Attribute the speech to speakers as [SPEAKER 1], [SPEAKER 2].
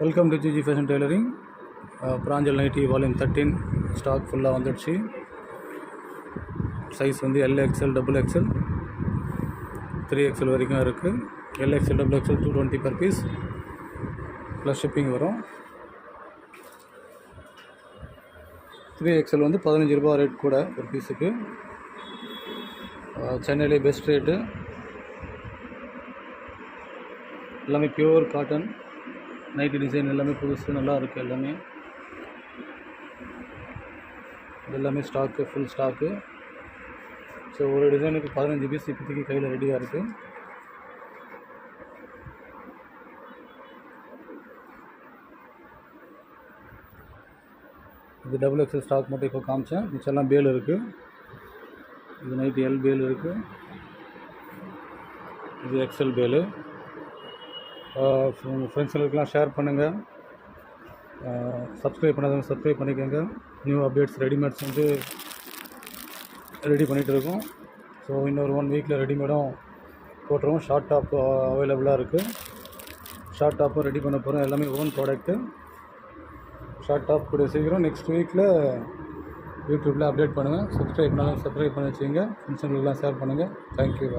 [SPEAKER 1] Welcome to GG fashion tailoring. Pranjal nighty volume 13 stock ஃபுல்லாக வந்துடுச்சு. Size வந்து LXL, XXL, 3XL வரைக்கும் இருக்குது. LXL, XXL 220 per piece plus shipping வரும். 3XL வந்து 15 ரூபா ரேட் கூட ஒரு பீஸுக்கு. சென்னையிலே பெஸ்ட் ரேட்டு. எல்லாமே பியூர் காட்டன் நைட்டி டிசைன், எல்லாமே புதுசு நல்லா இருக்குது. எல்லாமே ஸ்டாக்கு, ஃபுல் ஸ்டாக்கு. ஸோ ஒரு டிசைனுக்கு 15 பீஸ் இப்போதைக்கு கையில் ரெடியாக இருக்குது. இது XXL ஸ்டாக் மட்டும் இப்போ காமிச்சேன். மிச்செல்லாம் பேல் இருக்குது. இது நைட்டி L பேல் இருக்குது. இது XL பேலு. உங்கள் ஃப்ரெண்ட்ஸுங்களுக்கெலாம் ஷேர் பண்ணுங்கள். சப்ஸ்கிரைப் பண்ணாதவங்க சப்ஸ்கிரைப் பண்ணிக்கோங்க. நியூ அப்டேட்ஸ் ரெடிமேட்ஸ் வந்து ரெடி பண்ணிகிட்டு இருக்கோம். ஸோ இன்னொரு 1 வீக்கில் ரெடிமேடும் போட்டுருவோம். ஷார்ட் டாப் அவைலபிளாக இருக்குது. ஷார்ட் டாப்பும் ரெடி பண்ண போகிறோம். எல்லாமே ஓன் ப்ராடக்ட்டு. ஷார்ட் டாப் கூட சீக்கிரம் நெக்ஸ்ட் வீக்கில் யூடியூப்பில் அப்டேட் பண்ணுங்கள். சப்ஸ்கிரைப் பண்ணாலும் சப்ஸ்கிரைப் பண்ணி வச்சுங்க. ஃப்ரெண்ட்ஸுங்களுக்கெல்லாம் ஷேர் பண்ணுங்கள். தேங்க்யூ.